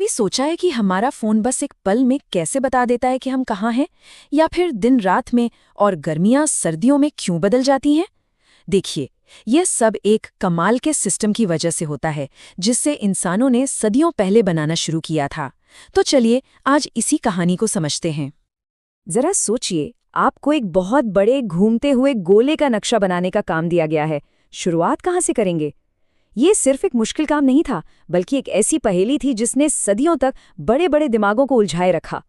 कभी सोचा है कि हमारा फोन बस एक पल में कैसे बता देता है कि हम कहाँ हैं, या फिर दिन रात में और गर्मियां सर्दियों में क्यों बदल जाती हैं? देखिए, यह सब एक कमाल के सिस्टम की वजह से होता है, जिससे इंसानों ने सदियों पहले बनाना शुरू किया था। तो चलिए आज इसी कहानी को समझते हैं। जरा सोचिए, आपको एक बहुत बड़े घूमते हुए गोले का नक्शा बनाने का काम दिया गया है। शुरुआत कहाँ से करेंगे? ये सिर्फ एक मुश्किल काम नहीं था, बल्कि एक ऐसी पहेली थी जिसने सदियों तक बड़े बड़े दिमागों को उलझाए रखा।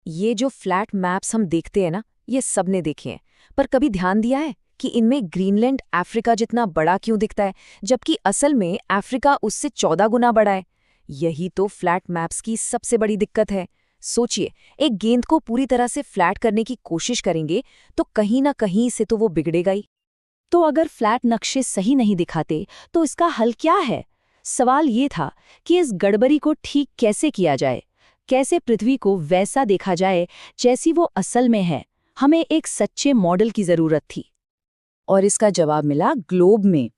ये जो फ्लैट मैप्स हम देखते हैं ना, ये सबने देखे हैं, पर कभी ध्यान दिया है कि इनमें ग्रीनलैंड अफ्रीका जितना बड़ा क्यों दिखता है, जबकि असल में अफ्रीका उससे 14 गुना बड़ा है? यही तो फ्लैट मैप्स की सबसे बड़ी दिक्कत है। सोचिए, एक गेंद को पूरी तरह से फ्लैट करने की कोशिश करेंगे तो कहीं ना कहीं से तो वो बिगड़ेगा ही। तो अगर फ्लैट नक्शे सही नहीं दिखाते तो इसका हल क्या है? सवाल ये था कि इस गड़बड़ी को ठीक कैसे किया जाए, कैसे पृथ्वी को वैसा देखा जाए जैसी वो असल में है। हमें एक सच्चे मॉडल की जरूरत थी, और इसका जवाब मिला ग्लोब में।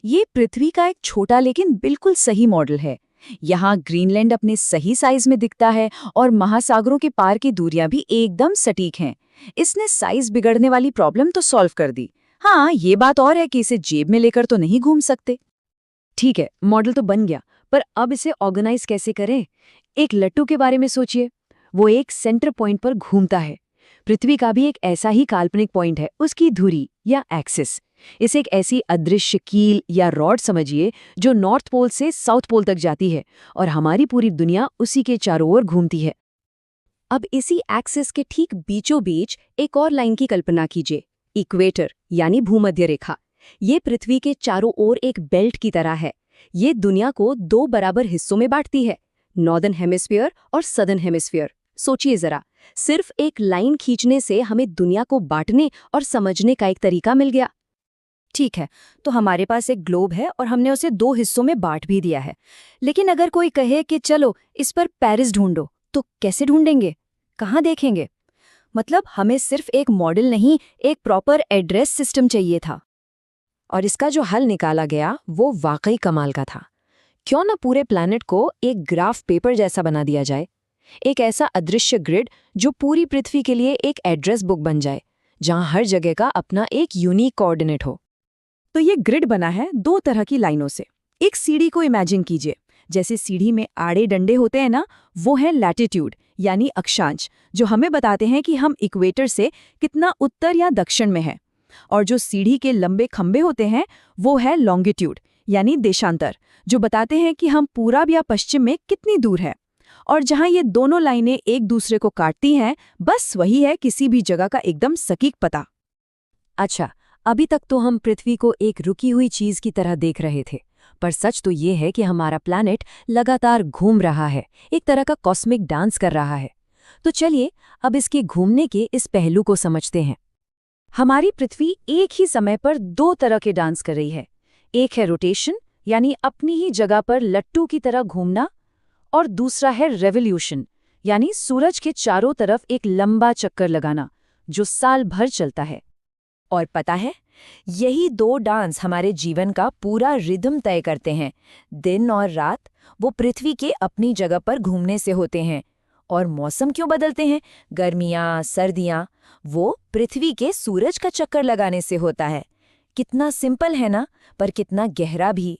ये पृथ्वी का एक छोटा लेकिन बिल्कुल सही मॉडल है। यहाँ ग्रीनलैंड अपने सही साइज में दिखता है और महासागरों के पार की दूरियां भी एकदम सटीक हैं। इसने साइज बिगड़ने वाली प्रॉब्लम तो सॉल्व कर दी। हाँ, ये बात और है कि इसे जेब में लेकर तो नहीं घूम सकते। ठीक है, मॉडल तो बन गया, पर अब इसे ऑर्गेनाइज कैसे करें? एक लट्टू के बारे में सोचिए। वो एक सेंटर पॉइंट पर घूमता है। पृथ्वी का भी एक ऐसा ही काल्पनिक पॉइंट है, उसकी धुरी या एक्सिस। इसे एक ऐसी अदृश्य कील या रॉड समझिए जो नॉर्थ पोल से साउथ पोल तक जाती है, और हमारी पूरी दुनिया उसी के चारों ओर घूमती है। अब इसी एक्सिस के ठीक बीचों बीच एक और लाइन की कल्पना कीजिए, इक्वेटर यानी भूमध्य रेखा। ये पृथ्वी के चारों ओर एक बेल्ट की तरह है। ये दुनिया को 2 बराबर हिस्सों में बांटती है, नॉर्दर्न हेमिस्फीयर और सदर्न हेमिस्फीयर। सोचिए जरा, सिर्फ एक लाइन खींचने से हमें दुनिया को बांटने और समझने का एक तरीका मिल गया। ठीक है, तो हमारे पास एक ग्लोब है और हमने उसे 2 हिस्सों में बांट भी दिया है। लेकिन अगर कोई कहे कि चलो इस पर पेरिस ढूंढो, तो कैसे ढूंढेंगे? कहाँ देखेंगे? मतलब हमें सिर्फ एक मॉडल नहीं, एक प्रॉपर एड्रेस सिस्टम चाहिए था। और इसका जो हल निकाला गया वो वाकई कमाल का था। क्यों ना पूरे प्लैनेट को एक ग्राफ पेपर जैसा बना दिया जाए, एक ऐसा अदृश्य ग्रिड जो पूरी पृथ्वी के लिए एक एड्रेस बुक बन जाए, जहां हर जगह का अपना एक यूनिक कोऑर्डिनेट हो। तो ये ग्रिड बना है 2 तरह की लाइनों से। एक सीढ़ी को इमेजिन कीजिए। जैसे सीढ़ी में आड़े डंडे होते हैं ना, वो है लैटिट्यूड यानी अक्षांश, जो हमें बताते हैं कि हम इक्वेटर से कितना उत्तर या दक्षिण में हैं। और जो सीढ़ी के लंबे खंबे होते हैं वो है लॉन्गिट्यूड यानी देशांतर, जो बताते हैं कि हम पूरब या पश्चिम में कितनी दूर है। और जहां ये दोनों लाइनें एक दूसरे को काटती हैं, बस वही है किसी भी जगह का एकदम सटीक पता। अच्छा, अभी तक तो हम पृथ्वी को एक रुकी हुई चीज की तरह देख रहे थे, पर सच तो ये है कि हमारा प्लैनेट लगातार घूम रहा है, एक तरह का कॉस्मिक डांस कर रहा है। तो चलिए अब इसके घूमने के इस पहलू को समझते हैं। हमारी पृथ्वी एक ही समय पर 2 तरह के डांस कर रही है। एक है रोटेशन यानी अपनी ही जगह पर लट्टू की तरह घूमना, और दूसरा है रेवोल्यूशन यानी सूरज के चारों तरफ एक लंबा चक्कर लगाना, जो साल भर चलता है। और पता है, यही 2 डांस हमारे जीवन का पूरा रिदम तय करते हैं। दिन और रात वो पृथ्वी के अपनी जगह पर घूमने से होते हैं। और मौसम क्यों बदलते हैं, गर्मियाँ, सर्दियाँ, वो पृथ्वी के सूरज का चक्कर लगाने से होता है। कितना सिंपल है ना, पर कितना गहरा भी।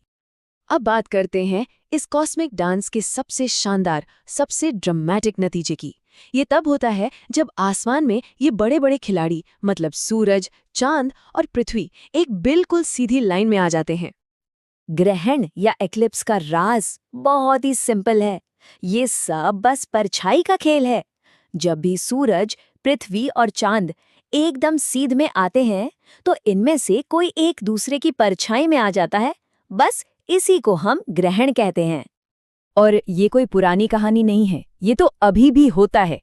अब बात करते हैं इस कॉस्मिक डांस के सबसे शानदार, सबसे ड्रामेटिक नतीजे की। ये तब होता है जब आसमान में ये बड़े बड़े खिलाड़ी, मतलब सूरज, चांद और पृथ्वी, एक बिल्कुल सीधी लाइन में आ जाते हैं। ग्रहण या एक्लिप्स का राज बहुत ही सिंपल है। ये सब बस परछाई का खेल है। जब भी सूरज, पृथ्वी और चांद एकदम सीध में आते हैं, तो इनमें से कोई एक दूसरे की परछाई में आ जाता है। बस इसी को हम ग्रहण कहते हैं। और ये कोई पुरानी कहानी नहीं है, ये तो अभी भी होता है।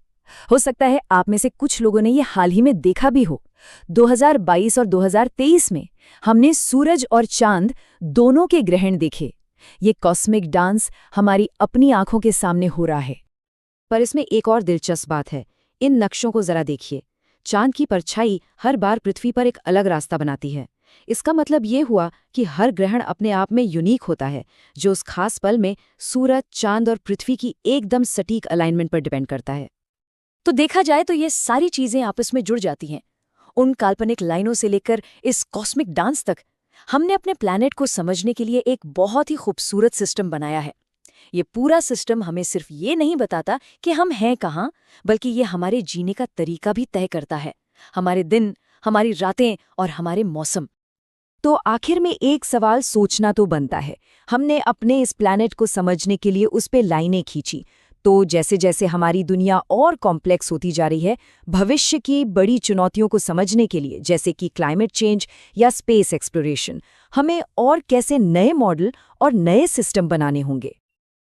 हो सकता है आप में से कुछ लोगों ने ये हाल ही में देखा भी हो। 2022 और 2023 में हमने सूरज और चांद दोनों के ग्रहण देखे। ये कॉस्मिक डांस हमारी अपनी आंखों के सामने हो रहा है। पर इसमें एक और दिलचस्प बात है। इन नक्शों को जरा देखिए। चांद की परछाई हर बार पृथ्वी पर एक अलग रास्ता बनाती है। इसका मतलब ये हुआ कि हर ग्रहण अपने आप में यूनिक होता है, जो उस खास पल में सूरज, चांद और पृथ्वी की एकदम सटीक अलाइनमेंट पर डिपेंड करता है। तो देखा जाए तो ये सारी चीजें आपस में जुड़ जाती हैं। उन काल्पनिक लाइनों से लेकर इस कॉस्मिक डांस तक हमने अपने प्लैनेट को समझने के लिए एक बहुत ही खूबसूरत सिस्टम बनाया है। ये पूरा सिस्टम हमें सिर्फ ये नहीं बताता कि हम हैं कहाँ, बल्कि ये हमारे जीने का तरीका भी तय करता है, हमारे दिन, हमारी रातें और हमारे मौसम। तो आखिर में एक सवाल सोचना तो बनता है। हमने अपने इस प्लैनेट को समझने के लिए उस पे लाइनें खींची, तो जैसे जैसे हमारी दुनिया और कॉम्प्लेक्स होती जा रही है, भविष्य की बड़ी चुनौतियों को समझने के लिए, जैसे कि क्लाइमेट चेंज या स्पेस एक्सप्लोरेशन, हमें और कैसे नए मॉडल और नए सिस्टम बनाने होंगे।